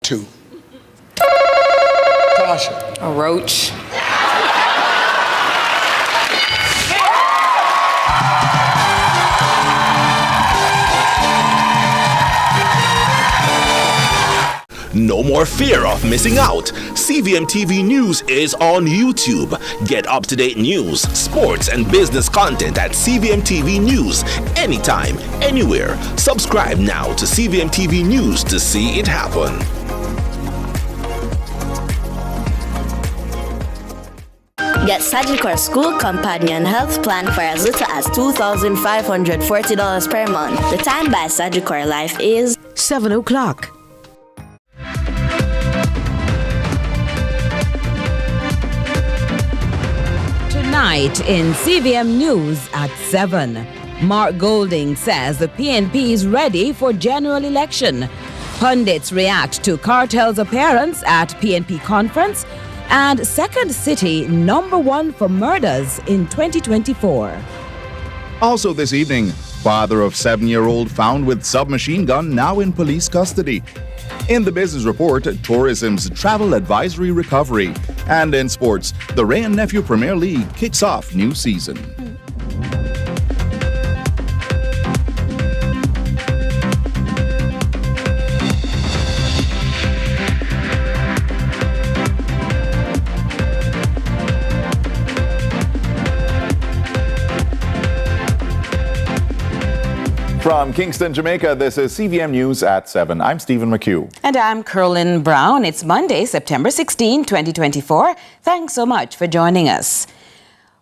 to? Tasha. A roach. No more fear of missing out. CVM TV News is on YouTube. Get up-to-date news, sports, and business content at CVM TV News anytime, anywhere. Subscribe now to CVM TV News to see it happen. Get Sagicor School Companion Health Plan for as little as $2,540 per month. The time by Sagicor Life is 7 o'clock. Tonight in CVM News at 7. Mark Golding says the PNP is ready for general election. Pundits react to cartel's appearance at PNP conference. And second city #1 for murders in 2024. Also this evening, father of 7-year-old found with submachine gun now in police custody. In the business report, tourism's travel advisory recovery. And in sports, the Ray and Nephew Premier League kicks off new season. From Kingston, Jamaica, this is CVM News at 7. I'm Stephen McHugh. And I'm Curlin Brown. It's Monday, September 16, 2024. Thanks so much for joining us.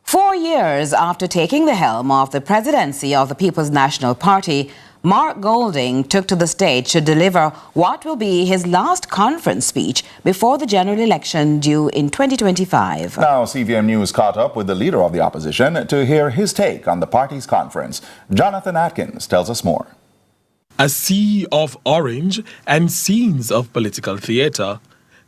4 years after taking the helm of the presidency of the People's National Party, Mark Golding took to the stage to deliver what will be his last conference speech before the general election due in 2025. Now, CVM News caught up with the leader of the opposition to hear his take on the party's conference. Jonathan Atkins tells us more. A sea of orange and scenes of political theatre.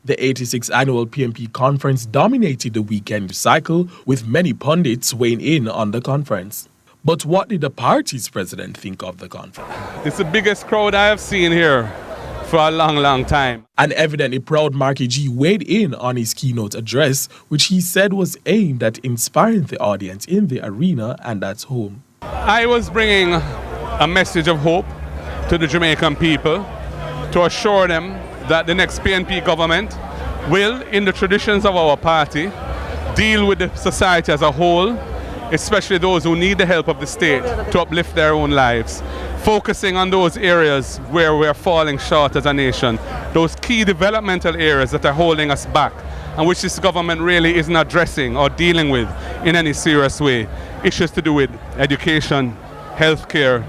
The 86th annual PNP conference dominated the weekend cycle, with many pundits weighing in on the conference. But what did the party's president think of the conference? It's the biggest crowd I have seen here for a long, long time. An evidently proud Marky G weighed in on his keynote address, which he said was aimed at inspiring the audience in the arena and at home. I was bringing a message of hope to the Jamaican people to assure them that the next PNP government will, in the traditions of our party, deal with the society as a whole, especially those who need the help of the state to uplift their own lives, focusing on those areas where we're falling short as a nation, those key developmental areas that are holding us back and which this government really isn't addressing or dealing with in any serious way. Issues to do with education, healthcare,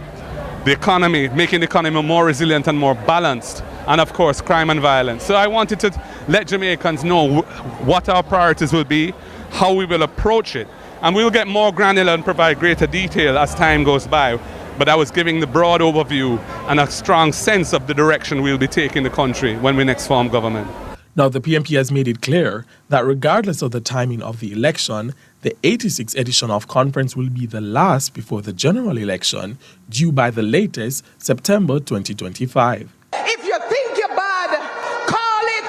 the economy, making the economy more resilient and more balanced, and of course crime and violence. So I wanted to let Jamaicans know what our priorities will be, how we will approach it. And we'll get more granular and provide greater detail as time goes by. But I was giving the broad overview and a strong sense of the direction we'll be taking the country when we next form government. Now, the PNP has made it clear that regardless of the timing of the election, the 86th edition of conference will be the last before the general election, due by the latest September 2025. If you think you're bad, call it.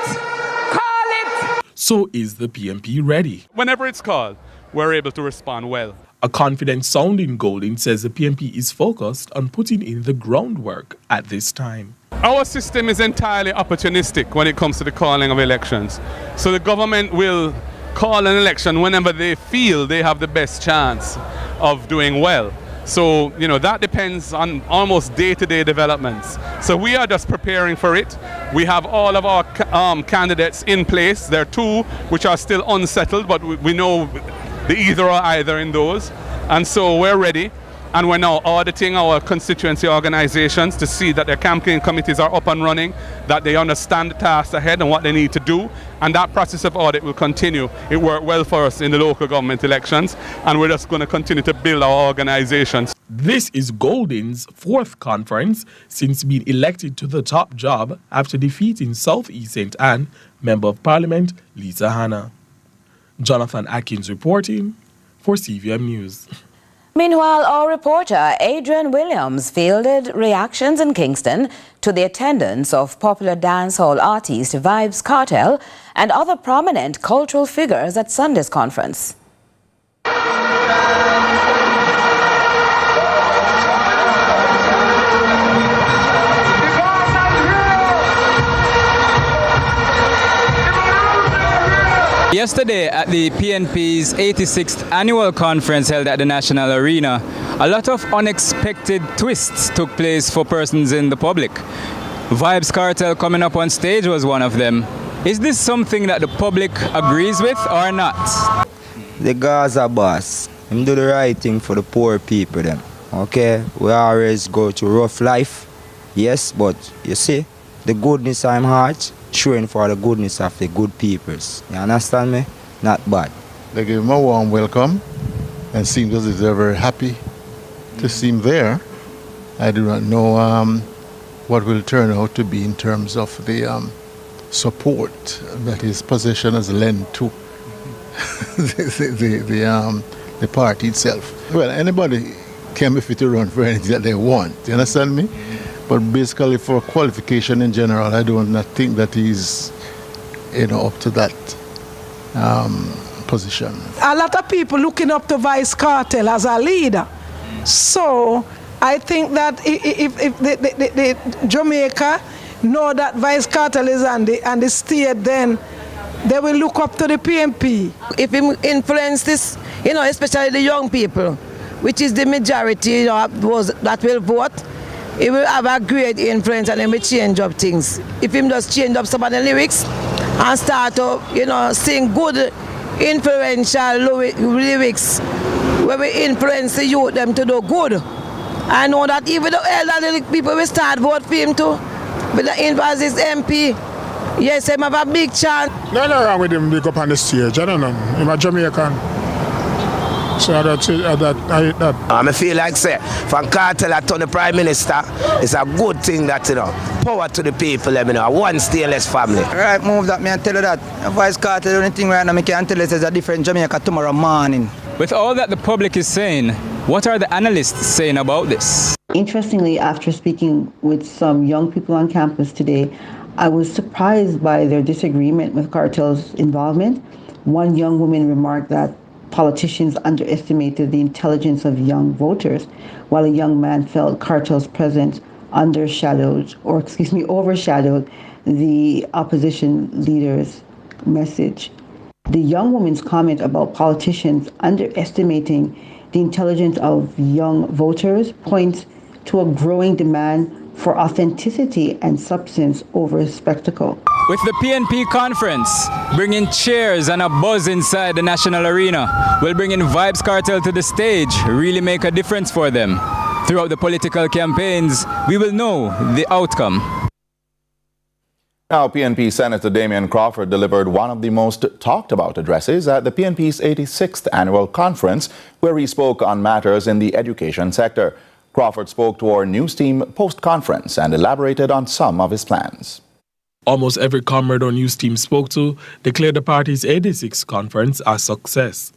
So is the PNP ready? Whenever it's called, we're able to respond well. A confident-sounding Golding says the PNP is focused on putting in the groundwork at this time. Our system is entirely opportunistic when it comes to the calling of elections. So the government will call an election whenever they feel they have the best chance of doing well. So, that depends on almost day-to-day developments. So we are just preparing for it. We have all of our candidates in place. There are 2 which are still unsettled, but we know the either or either in those. And so we're ready. And we're now auditing our constituency organizations to see that their campaign committees are up and running, that they understand the tasks ahead and what they need to do. And that process of audit will continue. It worked well for us in the local government elections, and we're just going to continue to build our organizations. This is Golding's 4th conference since being elected to the top job after defeating South East St. Anne Member of Parliament Lisa Hanna. Jonathan Atkins reporting for CVM News. Meanwhile, our reporter Adrian Williams fielded reactions in Kingston to the attendance of popular dancehall artist Vybz Kartel and other prominent cultural figures at Sunday's conference. Yesterday at the PNP's 86th annual conference held at the National Arena, a lot of unexpected twists took place for persons in the public. Vybz Kartel coming up on stage was one of them. Is this something that the public agrees with or not? The Gaza boss, him do the right thing for the poor people them. Okay, we always go through rough life, yes, but you see, the goodness of him heart, showing for the goodness of the good peoples. You understand me? Not bad. They gave him a warm welcome and seems as if they're very happy to see him there. I do not know what will turn out to be in terms of the support that his position has lent to the party itself. Well, anybody can be fit to run for anything that they want. You understand me? But basically, for qualification in general, I do not think that he's, up to that position. A lot of people looking up to Vybz Kartel as a leader. So I think that if the Jamaica know that Vybz Kartel is on the state, then they will look up to the PNP. If he influence this, especially the young people, which is the majority that will vote, it will have a great influence and it will change up things. If him just change up some of the lyrics and start to, sing good, influential lyrics where we influence the youth them to do good. I know that even the elderly people will start vote for him too. With the emphasis MP, yes, him have a big chance. Nothing wrong with him big up on the stage, I don't know. He's a Jamaican. So I feel like say, from Kartel to the Prime Minister, it's a good thing that, power to the people, one stainless family. Right, move that, me and tell you that. Vybz Kartel, the only thing right now, I can tell you there's a different Jamaica tomorrow morning. With all that the public is saying, what are the analysts saying about this? Interestingly, after speaking with some young people on campus today, I was surprised by their disagreement with Kartel's involvement. One young woman remarked that politicians underestimated the intelligence of young voters, while a young man felt Kartel's presence overshadowed the opposition leader's message. The young woman's comment about politicians underestimating the intelligence of young voters points to a growing demand for authenticity and substance over spectacle. With the PNP conference bringing cheers and a buzz inside the National Arena, will bringing Vybz Kartel to the stage really make a difference for them? Throughout the political campaigns, we will know the outcome. Now, PNP Senator Damen Crawford delivered one of the most talked about addresses at the PNP's 86th annual conference, where he spoke on matters in the education sector. Crawford spoke to our news team post-conference and elaborated on some of his plans. Almost every comrade or news team spoke to declared the party's 86th conference a success.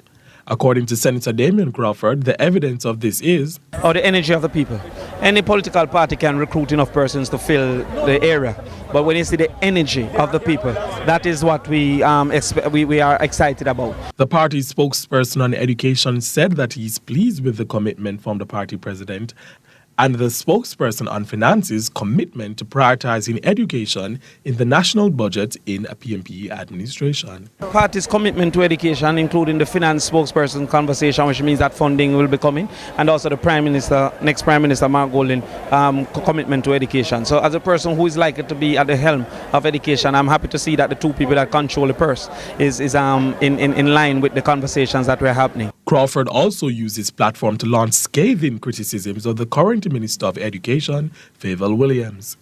According to Senator Damen Crawford, the evidence of this is the energy of the people. Any political party can recruit enough persons to fill the area, but when you see the energy of the people, that is what we are excited about. The party's spokesperson on education said that he is pleased with the commitment from the party president and the spokesperson on finance's commitment to prioritizing education in the national budget in a PNP administration. The party's commitment to education, including the finance spokesperson conversation, which means that funding will be coming, and also the Prime Minister, next Prime Minister Mark Golding, commitment to education. So as a person who is likely to be at the helm of education, I'm happy to see that the two people that control the purse is in line with the conversations that were happening. Crawford also used his platform to launch scathing criticisms of the current Minister of Education, Adrian Williams.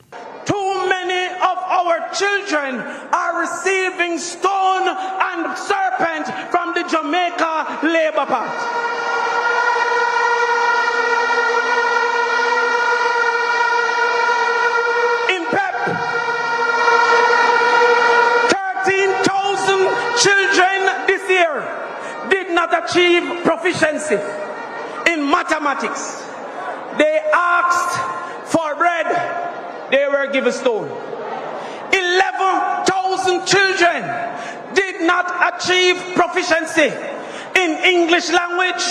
Too many of our children are receiving stone and serpent from the Jamaica Labour Party. In PEP, 13,000 children this year did not achieve proficiency in in mathematics. They asked for bread, they were given stone. 11,000 children did not achieve proficiency in English language.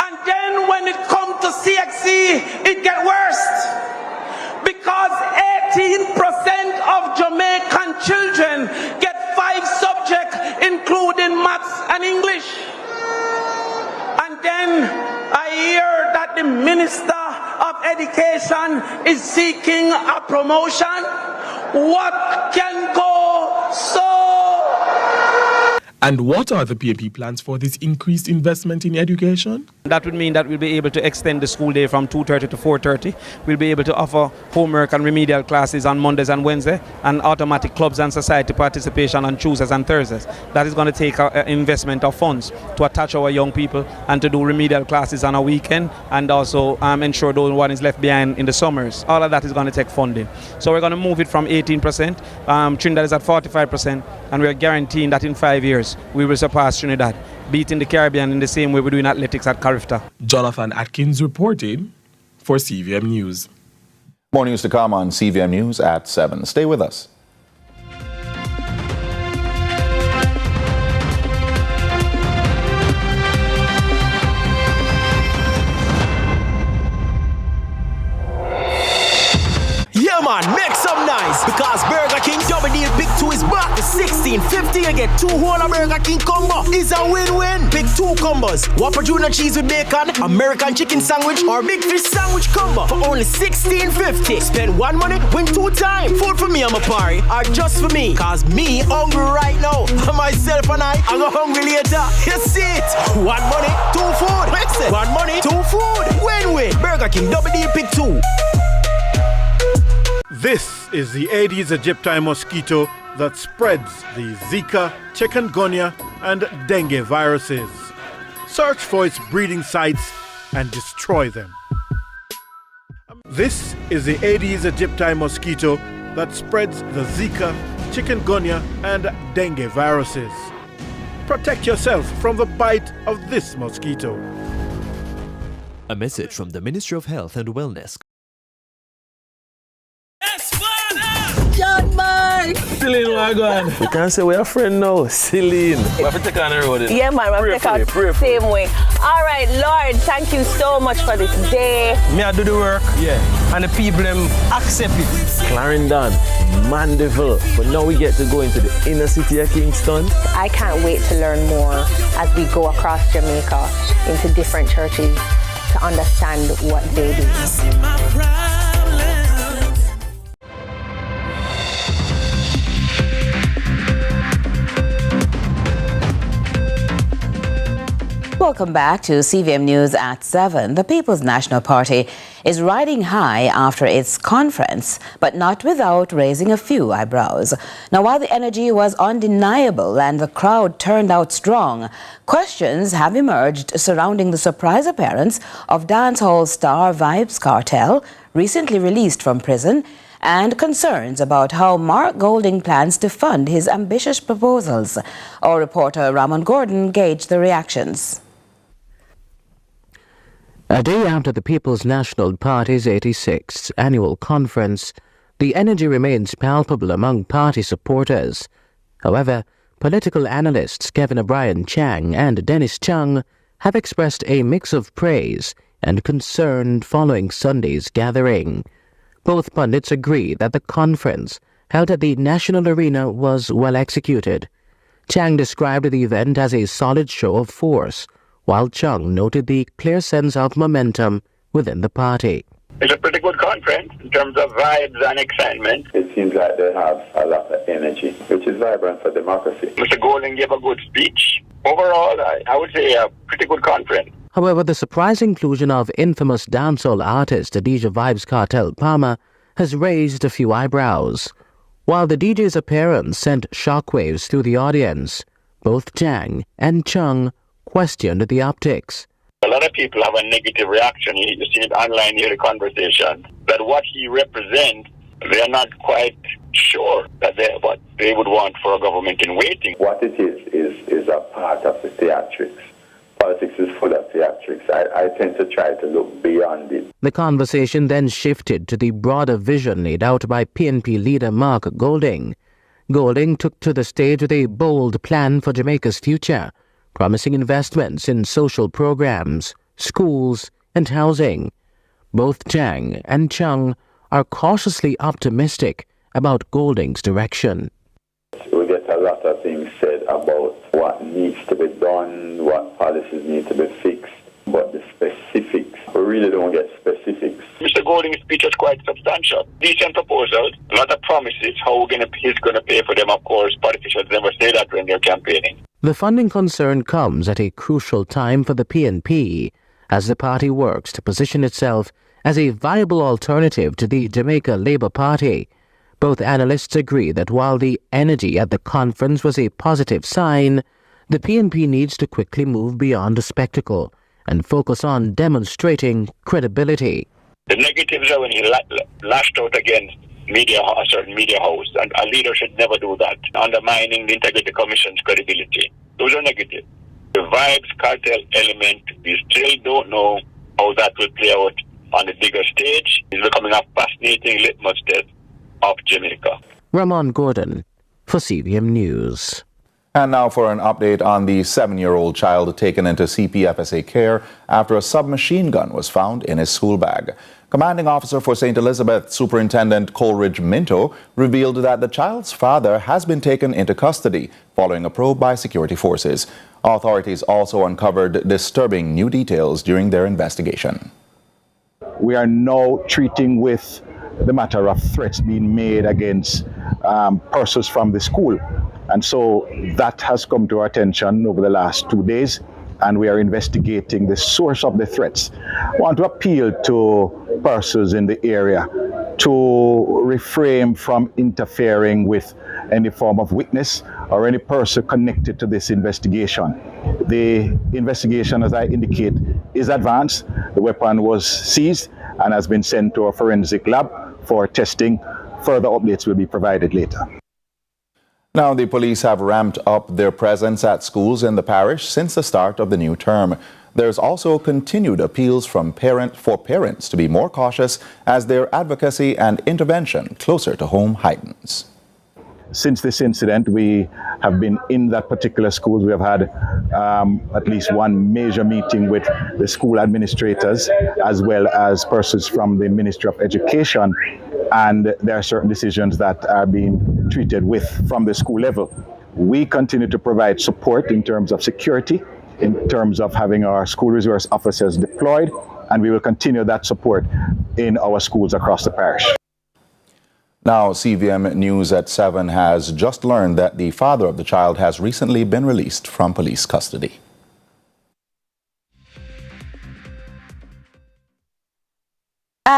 And then when it comes to CXC, it gets worse. Because 18% of Jamaican children get 5 subjects, including maths and English. And then I hear that the Minister of Education is seeking a promotion. What can go so? And what are the PNP plans for this increased investment in education? That would mean that we'll be able to extend the school day from 2:30 to 4:30. We'll be able to offer homework and remedial classes on Mondays and Wednesdays, and automatic clubs and society participation on Tuesdays and Thursdays. That is going to take an investment of funds to attach our young people and to do remedial classes on a weekend, and also ensure no one is left behind in the summers. All of that is going to take funding. So we're going to move it from 18%. Trinidad is at 45%, and we're guaranteeing that in 5 years we will surpass Trinidad, beating the Caribbean in the same way we're doing athletics at Carifta. Jonathan Atkins reported for CVM News. More news to come on CVM News at 7. Stay with us. Yeah man, make some noise, because Burger King Double Deal Big 2 is back. The $16.50 you get 2 whole of Burger King combo is a win-win. Big 2 combos, Whopper Junior Cheese with bacon, American Chicken Sandwich or Big Fish Sandwich combo for only $16.50. Spend 1 money, win 2 times. Food for me and my party, or just for me, cause me hungry right now. Myself and I'm hungry later. You see it? 1 money, 2 food. 1 money, 2 food. Win-win. Burger King Double Deal Big 2. This is the Aedes aegypti mosquito that spreads the Zika, chikungunya, and dengue viruses. Search for its breeding sites and destroy them. This is the Aedes aegypti mosquito that spreads the Zika, chikungunya, and dengue viruses. Protect yourself from the bite of this mosquito. A message from the Ministry of Health and Wellness. John Mark! Celine, what going? We can't say we're a friend now. Celine. We have to take on the road. Yeah, man, we have to take out the same way. All right, Lord, thank you so much for this day. Me, I do the work. Yeah. And the people them accept it. Clarendon, Mandeville. But now we get to go into the inner city of Kingston. I can't wait to learn more as we go across Jamaica into different churches to understand what they do. Welcome back to CVM News at 7. The People's National Party is riding high after its conference, but not without raising a few eyebrows. Now, while the energy was undeniable and the crowd turned out strong, questions have emerged surrounding the surprise appearance of dancehall star Vybz Kartel, recently released from prison, and concerns about how Mark Golding plans to fund his ambitious proposals. Our reporter Ramon Gordon gauged the reactions. A day after the People's National Party's 86th annual conference, the energy remains palpable among party supporters. However, political analysts Kevin O'Brien Chang and Dennis Chung have expressed a mix of praise and concern following Sunday's gathering. Both pundits agree that the conference held at the National Arena was well executed. Chang described the event as a solid show of force, while Chung noted the clear sense of momentum within the party. It's a pretty good conference in terms of vibes and excitement. It seems like they have a lot of energy, which is vibrant for democracy. Mr. Golding gave a good speech. Overall, I would say a pretty good conference. However, the surprise inclusion of infamous dancehall artist DJ Vybz Kartel Palmer has raised a few eyebrows. While the DJ's appearance sent shockwaves through the audience, both Chang and Chung questioned the optics. A lot of people have a negative reaction. You see it online, you hear the conversation, that what he represents, they're not quite sure that what they would want for a government in waiting. What it is a part of the theatrics. Politics is full of theatrics. theatrics. I tend to try to look beyond it. The conversation then shifted to the broader vision laid out by PNP leader Mark Golding. Golding took to the stage with a bold plan for Jamaica's future, promising investments in social programs, schools, and housing. Both Chang and Chung are cautiously optimistic about Golding's direction. We get a lot of things said about what needs to be done, what policies need to be fixed, but the specifics, we really don't get specifics. Mr. Golding's speech was quite substantial. Decent proposals, a lot of promises. How he's going to pay for them, of course. Politicians never say that when they're campaigning. The funding concern comes at a crucial time for the PNP, as the party works to position itself as a viable alternative to the Jamaica Labour Party. Both analysts agree that while the energy at the conference was a positive sign, the PNP needs to quickly move beyond the spectacle and focus on demonstrating credibility. The negatives are when he lashed out against a certain media house, and a leader should never do that, undermining the Integrity Commission's credibility. Those are negative. The vibes cartel element, we still don't know how that will play out on the bigger stage. It's becoming a fascinating litmus test of Jamaica. Ramon Gordon for CVM News. And now for an update on the 7-year-old child taken into CPFSA care after a submachine gun was found in his school bag. Commanding Officer for St. Elizabeth, Superintendent Coleridge Minto, revealed that the child's father has been taken into custody following a probe by security forces. Authorities also uncovered disturbing new details during their investigation. We are now treating with the matter of threats being made against persons from the school. And so that has come to our attention over the last 2 days, and we are investigating the source of the threats. I want to appeal to persons in the area to refrain from interfering with any form of witness or any person connected to this investigation. The investigation, as I indicate, is advanced. The weapon was seized and has been sent to a forensic lab for testing. Further updates will be provided later. Now, the police have ramped up their presence at schools in the parish since the start of the new term. There's also continued appeals from parents to be more cautious as their advocacy and intervention closer to home heightens. Since this incident, we have been in that particular school. We have had at least one major meeting with the school administrators as well as persons from the Ministry of Education, and there are certain decisions that are being treated with from the school level. We continue to provide support in terms of security, in terms of having our school resource officers deployed, and we will continue that support in our schools across the parish. Now, CVM News at 7 has just learned that the father of the child has recently been released from police custody.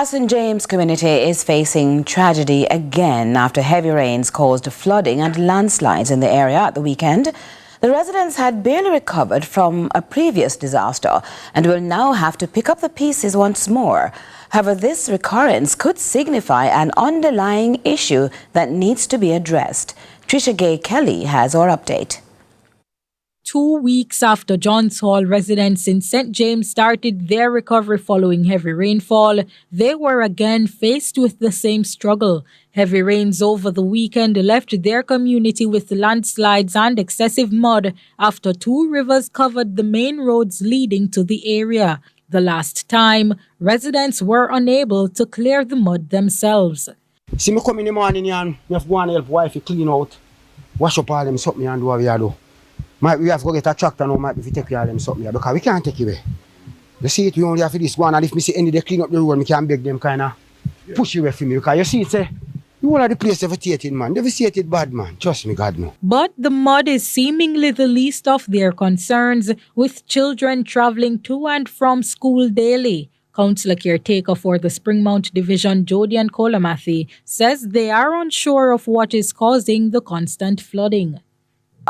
St. James community is facing tragedy again after heavy rains caused flooding and landslides in the area at the weekend. The residents had barely recovered from a previous disaster and will now have to pick up the pieces once more. However, this recurrence could signify an underlying issue that needs to be addressed. Trisha Gay Kelly has our update. 2 weeks after Johns Hall residents in St. James started their recovery following heavy rainfall, they were again faced with the same struggle. Heavy rains over the weekend left their community with landslides and excessive mud after 2 rivers covered the main roads leading to the area. The last time, residents were unable to clear the mud themselves. See me come in the morning and we have to go and help wife to clean out, wash up all them something and do what we have to do. We have to go get a tractor now, might be to take care of them something here, because we can't take it away. You see it, we only have to this go on, and if me see any they clean up the road, we can beg them kind of push it away from me, because you see it, say, you all of the place devastated, man. Devastated bad, man. Trust me, God, no. But the mud is seemingly the least of their concerns, with children traveling to and from school daily. Councillor caretaker for the Springmount Division, Jodian Colamathy, says they are unsure of what is causing the constant flooding.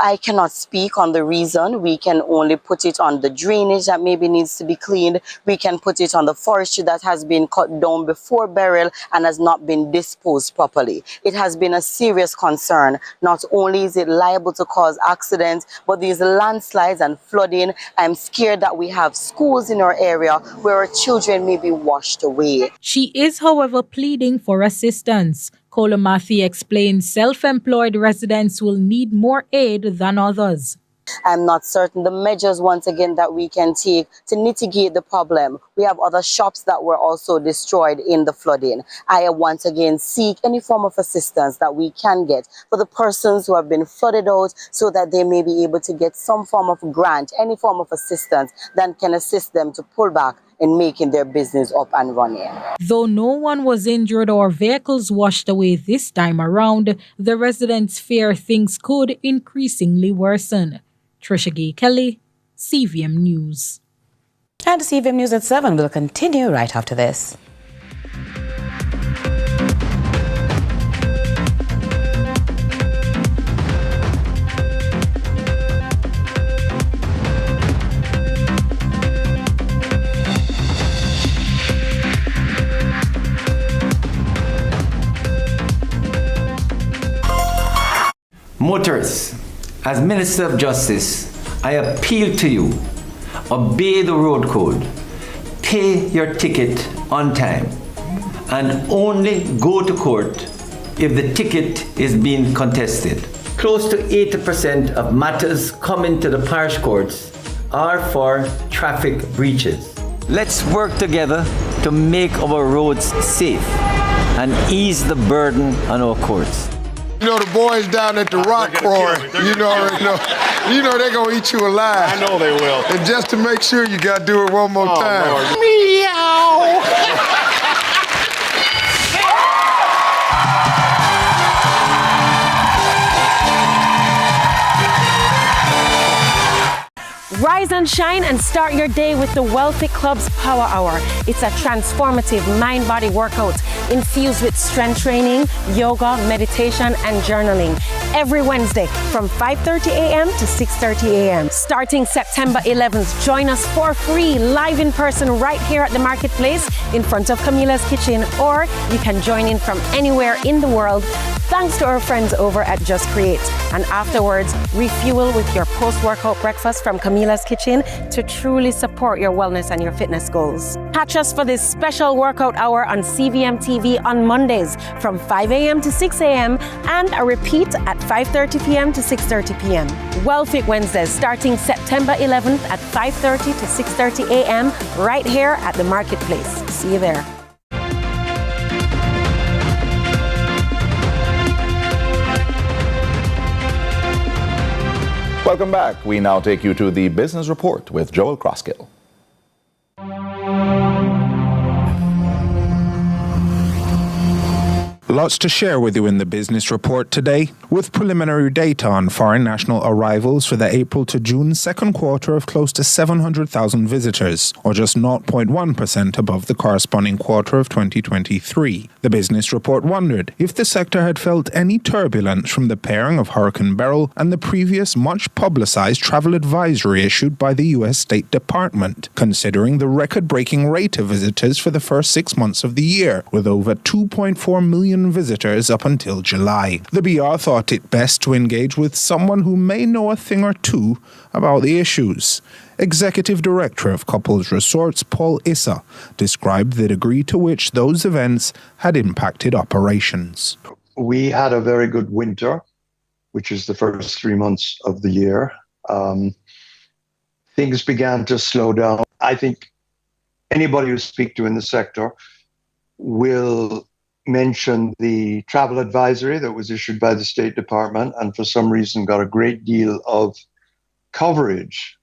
I cannot speak on the reason. We can only put it on the drainage that maybe needs to be cleaned. We can put it on the forestry that has been cut down before burial and has not been disposed properly. It has been a serious concern. Not only is it liable to cause accidents, but these landslides and flooding, I'm scared that we have schools in our area where our children may be washed away. She is, however, pleading for assistance. Kolomathi explains self-employed residents will need more aid than others. I'm not certain the measures, once again, that we can take to mitigate the problem. We have other shops that were also destroyed in the flooding. I once again seek any form of assistance that we can get for the persons who have been flooded out so that they may be able to get some form of grant, any form of assistance that can assist them to pull back in making their business up and running. Though no one was injured or vehicles washed away this time around, the residents fear things could increasingly worsen. Trisha Gay Kelly, CVM News. And CVM News at 7 will continue right after this. Motorists, as Minister of Justice, I appeal to you, obey the road code, pay your ticket on time, and only go to court if the ticket is being contested. Close to 80% of matters coming to the parish courts are for traffic breaches. Let's work together to make our roads safe and ease the burden on our courts. You know, the boys down at the rock quarry, you already know. You know they're gonna eat you alive. I know they will. And just to make sure, you gotta do it one more time. Lord. Meow. Rise and shine and start your day with the Wealthy Club's Power Hour. It's a transformative mind-body workout infused with strength training, yoga, meditation, and journaling. Every Wednesday from 5:30 a.m. to 6:30 a.m. Starting September 11th, join us for free, live in person right here at the marketplace in front of Camila's Kitchen, or you can join in from anywhere in the world thanks to our friends over at Just Create. And afterwards, refuel with your post-workout breakfast from Camila's Kitchen to truly support your wellness and your fitness goals. Catch us for this special workout hour on CVM TV on Mondays from 5 a.m. to 6 a.m. and a repeat at 5:30 p.m. to 6:30 p.m. Wellfit Wednesdays starting September 11th at 5:30 to 6:30 a.m. right here at the marketplace. See you there. Welcome back. We now take you to the Business Report with Joel Crosskill. Lots to share with you in the Business Report today, with preliminary data on foreign national arrivals for the April to June second quarter of close to 700,000 visitors, or just 0.1% above the corresponding quarter of 2023. The Business Report wondered if the sector had felt any turbulence from the pairing of Hurricane Beryl and the previous much-publicized travel advisory issued by the U.S. State Department, considering the record-breaking rate of visitors for the first 6 months of the year, with over 2.4 million visitors up until July. The BR thought it best to engage with someone who may know a thing or two about the issues. Executive Director of Couples Resorts, Paul Issa, described the degree to which those events had impacted operations. We had a very good winter, which is the first 3 months of the year. Things began to slow down. I think anybody who speaks to in the sector will mention the travel advisory that was issued by the State Department and for some reason got a great deal of coverage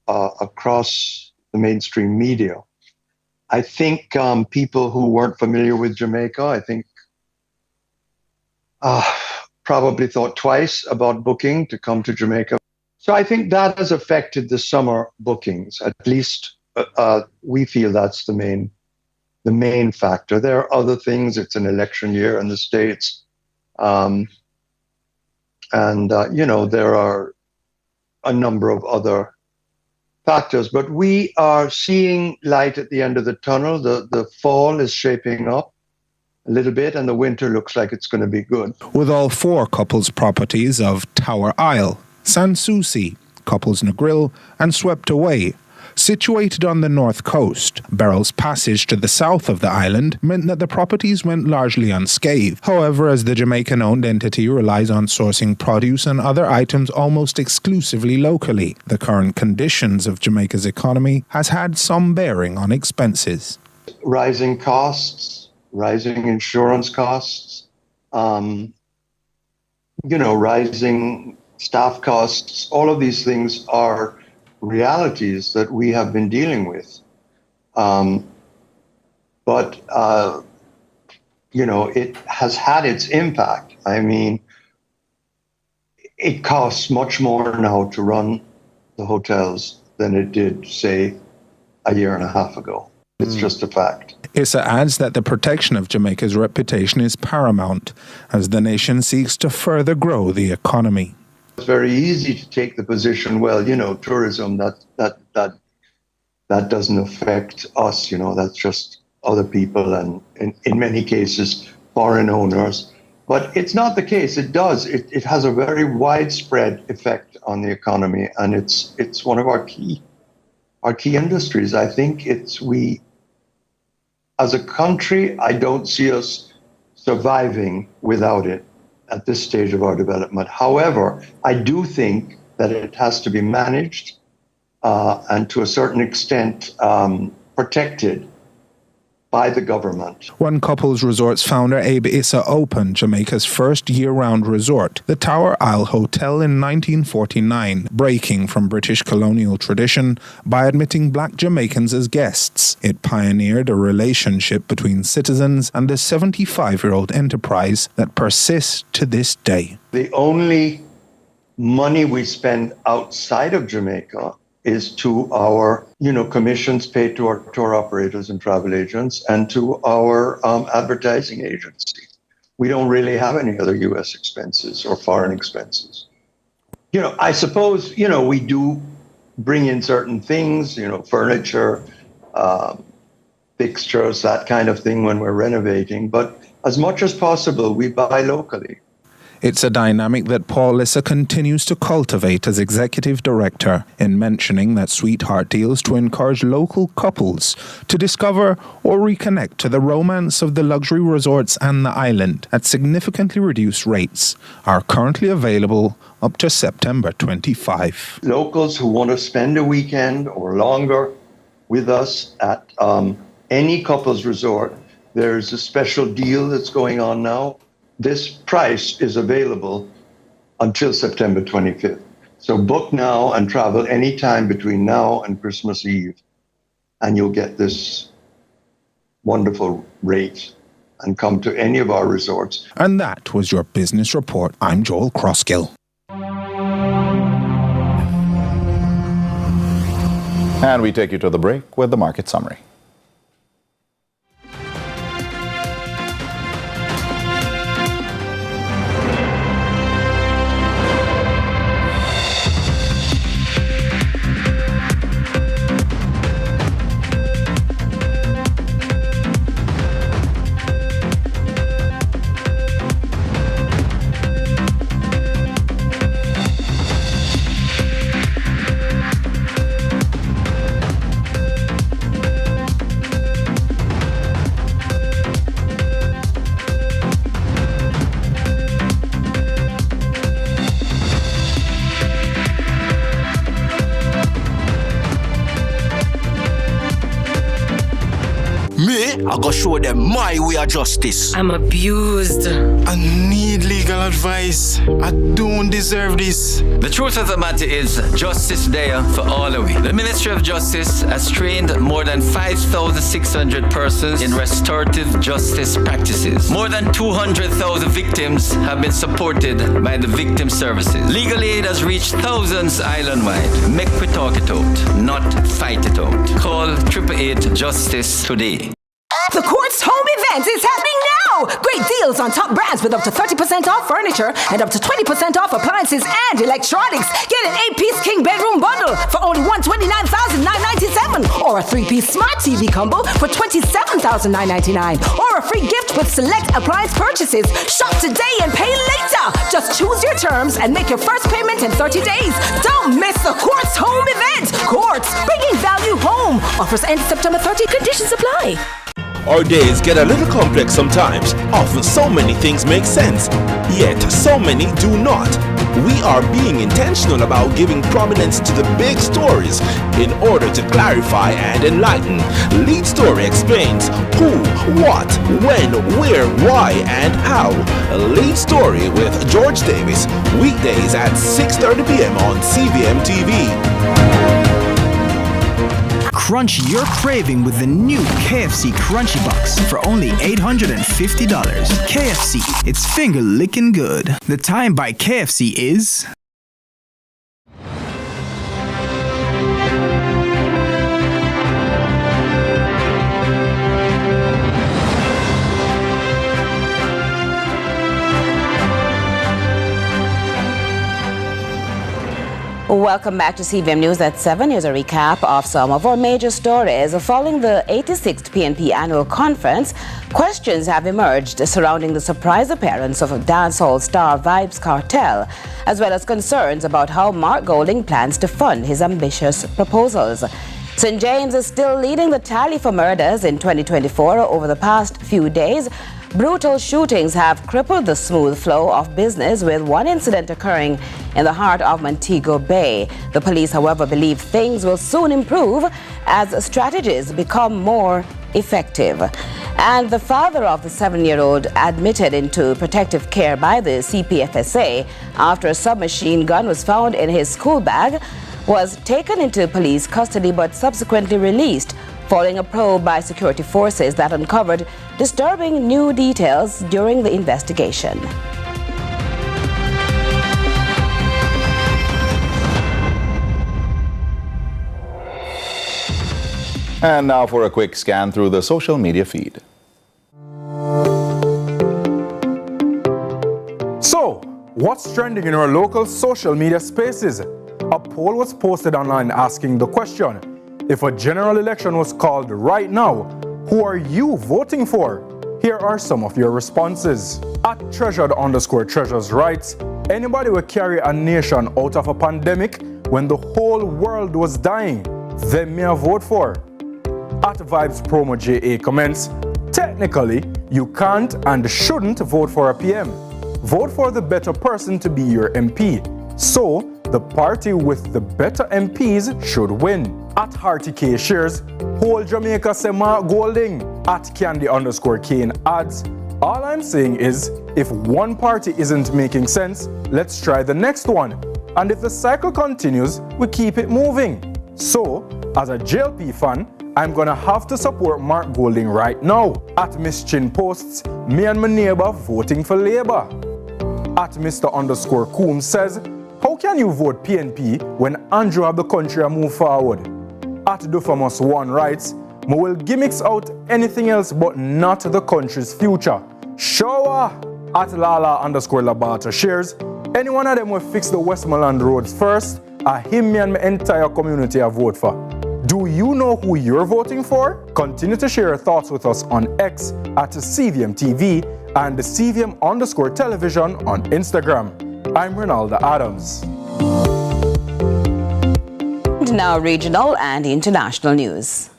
across the mainstream media. I think people who weren't familiar with Jamaica, I think probably thought twice about booking to come to Jamaica. So I think that has affected the summer bookings. At least we feel that's the main factor. There are other things. It's an election year in the States. And, there are a number of other factors, but we are seeing light at the end of the tunnel. The fall is shaping up a little bit, and the winter looks like it's going to be good. With all 4 couples' properties of Tower Isle, Sans Souci, Couples Negril, and Swept Away situated on the north coast, Beryl's passage to the south of the island meant that the properties went largely unscathed. However, as the Jamaican-owned entity relies on sourcing produce and other items almost exclusively locally, the current conditions of Jamaica's economy has had some bearing on expenses. Rising costs, rising insurance costs, rising staff costs, all of these things are realities that we have been dealing with. But it has had its impact. I mean, it costs much more now to run the hotels than it did, say, a year and a half ago. It's just a fact. Issa adds that the protection of Jamaica's reputation is paramount as the nation seeks to further grow the economy. It's very easy to take the position, well, tourism, that doesn't affect us, that's just other people and in many cases foreign owners. But it's not the case. It does. It has a very widespread effect on the economy, and it's one of our key industries. I think we, as a country, I don't see us surviving without it at this stage of our development. However, I do think that it has to be managed and to a certain extent protected by the government. One Couples Resorts founder Abe Issa opened Jamaica's first year-round resort, the Tower Isle Hotel, in 1949, breaking from British colonial tradition by admitting black Jamaicans as guests. It pioneered a relationship between citizens and the 75-year-old enterprise that persists to this day. The only money we spend outside of Jamaica is to our, commissions paid to our tour operators and travel agents and to our advertising agency. We don't really have any other U.S. expenses or foreign expenses. I suppose, we do bring in certain things, furniture, fixtures, that kind of thing when we're renovating. But as much as possible, we buy locally. It's a dynamic that Paul Issa continues to cultivate as executive director, in mentioning that Sweetheart deals to encourage local couples to discover or reconnect to the romance of the luxury resorts and the island at significantly reduced rates are currently available up to September 25. Locals who want to spend a weekend or longer with us at any couples resort, there's a special deal that's going on now. This price is available until September 25th. So book now and travel anytime between now and Christmas Eve, and you'll get this wonderful rate and come to any of our resorts. And that was your business report. I'm Joel Crosskill. And we take you to the break with the market summary. I go show them my way of justice. I'm abused. I need legal advice. I don't deserve this. The truth of the matter is, justice there for all of it. The Ministry of Justice has trained more than 5,600 persons in restorative justice practices. More than 200,000 victims have been supported by the victim services. Legal aid has reached thousands island-wide. Make we talk it out, not fight it out. Call 888 Justice today. The Quartz Home Event is happening now! Great deals on top brands with up to 30% off furniture and up to 20% off appliances and electronics. Get an 8-piece king bedroom bundle for only $129,997, or a 3-piece smart TV combo for $27,999, or a free gift with select appliance purchases. Shop today and pay later. Just choose your terms and make your first payment in 30 days. Don't miss the Quartz Home Event. Quartz, bringing value home. Offers end September 30. Conditions apply. Our days get a little complex sometimes. Often so many things make sense, yet so many do not. We are being intentional about giving prominence to the big stories in order to clarify and enlighten. Lead Story explains who, what, when, where, why, and how. Lead Story with George Davis, weekdays at 6:30 p.m. on CVM TV. Crunch your craving with the new KFC Crunchy Box for only $850. KFC, it's finger licking good. The time by KFC is... Welcome back to CVM News at 7. Here's a recap of some of our major stories. Following the 86th PNP annual conference, questions have emerged surrounding the surprise appearance of a dancehall star Vybz Kartel, as well as concerns about how Mark Golding plans to fund his ambitious proposals. St. James is still leading the tally for murders in 2024. Over the past few days, brutal shootings have crippled the smooth flow of business, with one incident occurring in the heart of Montego Bay. The police, however, believe things will soon improve as strategies become more effective. And the father of the 7-year-old, admitted into protective care by the CPFSA after a submachine gun was found in his school bag, was taken into police custody but subsequently released, following a probe by security forces that uncovered disturbing new details during the investigation. And now for a quick scan through the social media feed. So, what's trending in our local social media spaces? A poll was posted online asking the question: if a general election was called right now, who are you voting for? Here are some of your responses. At @treasured_treasures writes, anybody will carry a nation out of a pandemic when the whole world was dying, them may I vote for. At Vibes Promo JA comments, technically, you can't and shouldn't vote for a PM. Vote for the better person to be your MP. So, the party with the better MPs should win. At Hearty K shares, whole Jamaica say Mark Golding. At Candy_Kane adds, all I'm saying is, if one party isn't making sense, let's try the next one. And if the cycle continues, we keep it moving. So, as a JLP fan, I'm gonna have to support Mark Golding right now. At Miss Chin posts, me and my neighbor voting for Labour. At Mr_Coombs says, how can you vote PNP when Andrew have the country move forward? At Dufamos1 writes, we will gimmicks out anything else but not the country's future. Shower! At Lala_Labata shares, any one of them will fix the Westmoreland roads first, him me and my entire community I vote for. Do you know who you're voting for? Continue to share your thoughts with us on X at CVM TV and CVM_television on Instagram. I'm Ronaldo Adams. Now regional and international news.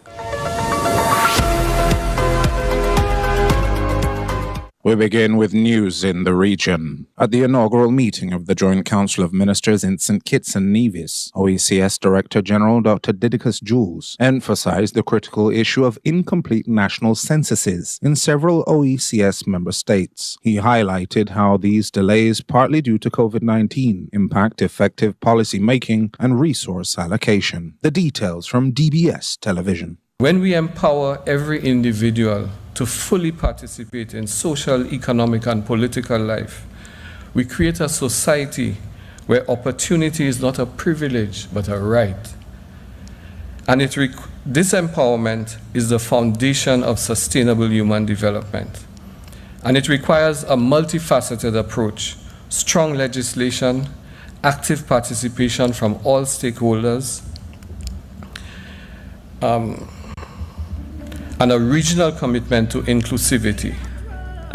We begin with news in the region. At the inaugural meeting of the Joint Council of Ministers in St. Kitts and Nevis, OECS Director General Dr. Didicus Jules emphasized the critical issue of incomplete national censuses in several OECS member states. He highlighted how these delays, partly due to COVID-19, impact effective policy making and resource allocation. The details from DBS Television. When we empower every individual to fully participate in social, economic, and political life, we create a society where opportunity is not a privilege but a right. And it This empowerment is the foundation of sustainable human development, and it requires a multifaceted approach, strong legislation, active participation from all stakeholders, and a regional commitment to inclusivity.